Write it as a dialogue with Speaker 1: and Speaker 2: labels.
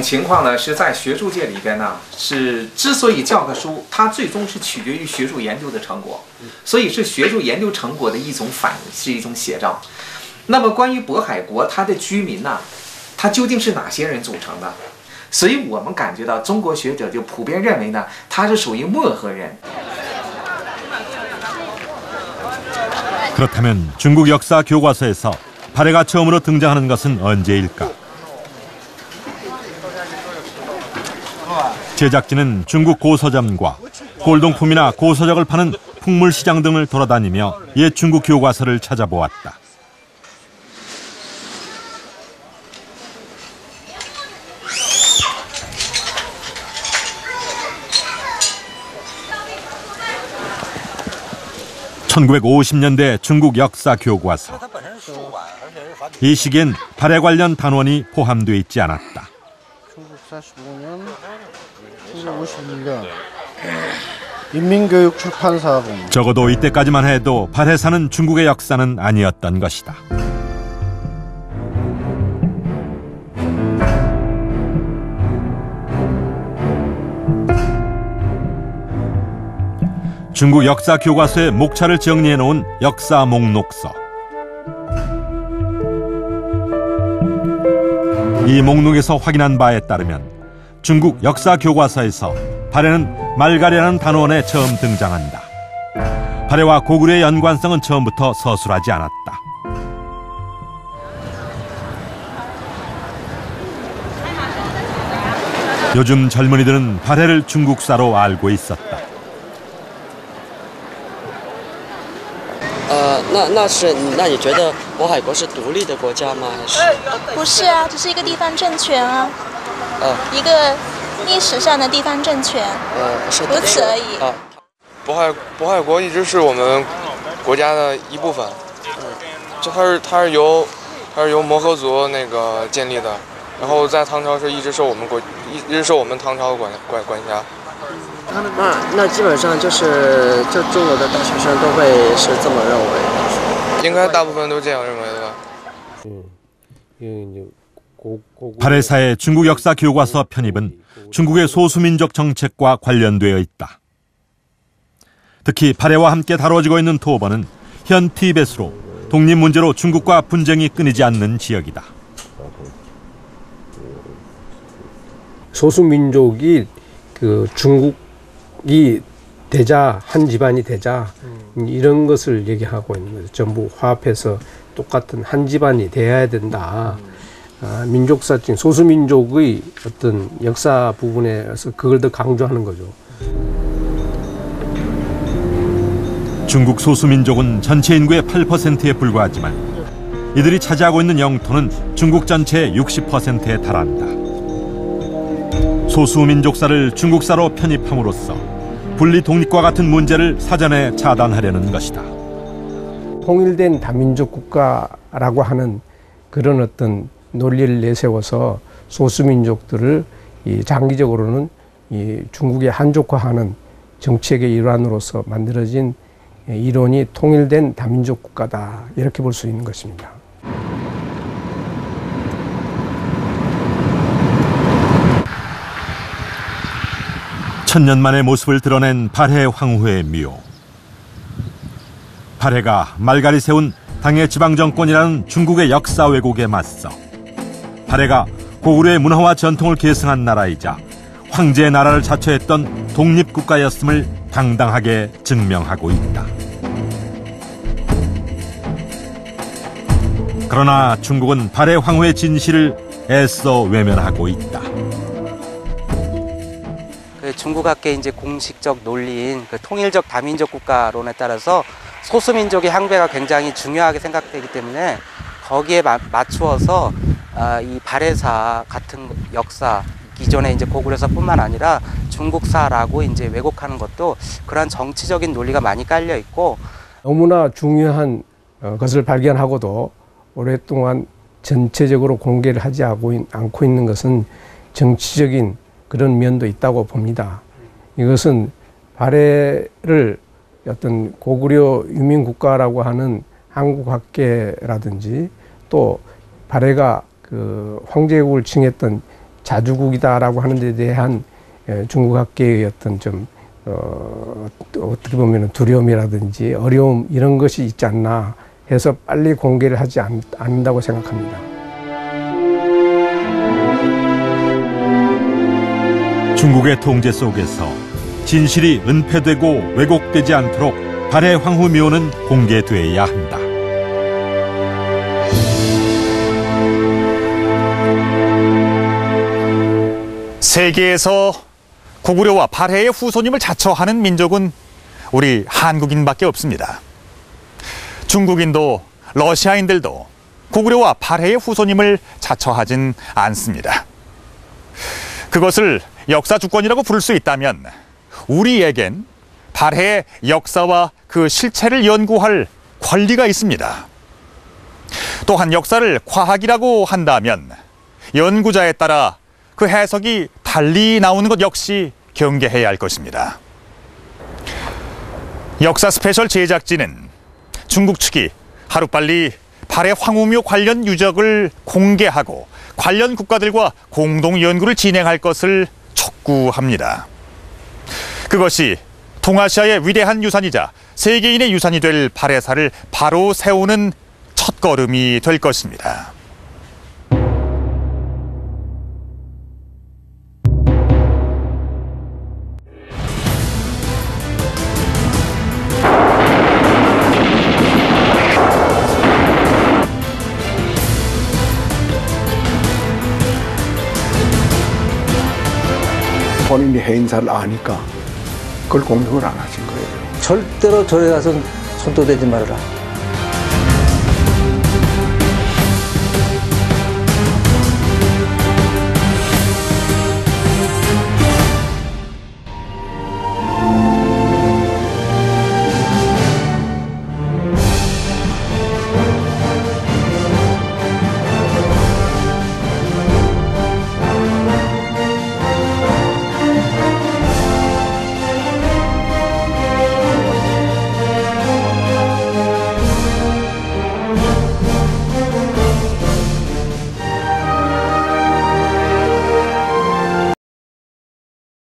Speaker 1: 种情况呢，是在学术界里边呢，是之所以教科书，它最终是取决于学术研究的成果，所以是学术研究成果的一种反映，是一种写照。那么关于渤海国它的居民呢，它究竟是哪些人组成的？所以我们感觉到中国学者就普遍认为呢，它是属于漠河人。
Speaker 2: 그렇다면 중국 역사 교과서에서 발해가 처음으로 등장하는 것은 언제일까? 제작진은 중국 고서점과 골동품이나 고서적을 파는 풍물시장 등을 돌아다니며 옛 중국 교과서를 찾아보았다. (1950년대) 중국 역사 교과서. 이 시기엔 발해 관련 단원이 포함되어 있지 않았다.
Speaker 3: 1945년, 1951년 인민교육 출판사본.
Speaker 2: 적어도 이때까지만 해도 발해 사는 중국의 역사는 아니었던 것이다. 중국 역사 교과서의 목차를 정리해 놓은 역사 목록서. 이 목록에서 확인한 바에 따르면 중국 역사 교과서에서 발해는 말가래라는 단원에 처음 등장한다. 발해와 고구려의 연관성은 처음부터 서술하지 않았다. 요즘 젊은이들은 발해를 중국사로 알고 있었다.
Speaker 4: 那你觉得渤海国是独立的国家吗？还是？
Speaker 5: 不是啊，只是一个地方政权啊。一个历史上的地方政权。如此而已。
Speaker 6: 渤海国一直是我们国家的一部分。就它是由摩诃族那个建立的，然后在唐朝是一直受我们唐朝的管辖。
Speaker 4: 那基本上就中国的大学生都会是这么认为，
Speaker 6: 应该大部分都这样认为的吧。
Speaker 2: 발해사의 중국 역사 교과서 편입은 중국의 소수민족 정책과 관련되어 있다. 특히 발해와 함께 다뤄지고 있는 토번은 현 티벳으로 독립 문제로 중국과 분쟁이 끊이지 않는 지역이다.
Speaker 7: 소수민족이 그 중국이 되자, 한 집안이 되자 이런 것을 얘기하고 있는 거죠. 전부 화합해서 똑같은 한 집안이 돼야 된다. 민족사적 소수민족의 어떤 역사 부분에서 그걸 더 강조하는 거죠.
Speaker 2: 중국 소수민족은 전체 인구의 8%에 불과하지만 이들이 차지하고 있는 영토는 중국 전체의 60%에 달한다. 소수민족사를 중국사로 편입함으로써 분리 독립과 같은 문제를 사전에 차단하려는 것이다.
Speaker 7: 통일된 다민족 국가라고 하는 그런 어떤 논리를 내세워서 소수민족들을 장기적으로는 중국의 한족화하는 정책의 일환으로서 만들어진 이론이 통일된 다민족 국가다, 이렇게 볼 수 있는 것입니다.
Speaker 2: 천년 만의 모습을 드러낸 발해 황후의 묘. 발해가 말갈이 세운 당의 지방정권이라는 중국의 역사 왜곡에 맞서 발해가 고구려의 문화와 전통을 계승한 나라이자 황제의 나라를 자처했던 독립국가였음을 당당하게 증명하고 있다. 그러나 중국은 발해 황후의 진실을 애써 외면하고 있다.
Speaker 4: 중국학계 이제 공식적 논리인 그 통일적 다민족 국가론에 따라서 소수민족의 향배가 굉장히 중요하게 생각되기 때문에 거기에 맞추어서 이 발해사 같은 역사, 기존의 이제 고구려사뿐만 아니라 중국사라고 이제 왜곡하는 것도 그런 정치적인 논리가 많이 깔려 있고,
Speaker 7: 너무나 중요한 것을 발견하고도 오랫동안 전체적으로 공개를 하지 않고 있는 것은 정치적인 그런 면도 있다고 봅니다. 이것은 발해를 어떤 고구려 유민국가라고 하는 한국학계라든지 또 발해가 그 황제국을 칭했던 자주국이다라고 하는 데 대한 중국학계의 어떤 좀 어떻게 보면 두려움이라든지 어려움 이런 것이 있지 않나 해서 빨리 공개를 하지 않는다고 생각합니다.
Speaker 2: 중국의 통제 속에서 진실이 은폐되고 왜곡되지 않도록 발해 황후묘는 공개돼야 한다.
Speaker 8: 세계에서 고구려와 발해의 후손임을 자처하는 민족은 우리 한국인밖에 없습니다. 중국인도 러시아인들도 고구려와 발해의 후손임을 자처하진 않습니다. 그것을 역사 주권이라고 부를 수 있다면 우리에겐 발해의 역사와 그 실체를 연구할 권리가 있습니다. 또한 역사를 과학이라고 한다면 연구자에 따라 그 해석이 달리 나오는 것 역시 경계해야 할 것입니다. 역사 스페셜 제작진은 중국 측이 하루빨리 발해 황후묘 관련 유적을 공개하고 관련 국가들과 공동 연구를 진행할 것을 촉구합니다. 그것이 동아시아의 위대한 유산이자 세계인의 유산이 될 발해사를 바로 세우는 첫걸음이 될 것입니다.
Speaker 9: 본인이 해인사를 아니까 그걸 공격을 안 하신 거예요.
Speaker 10: 절대로 절에 가서 손도 대지 말아라.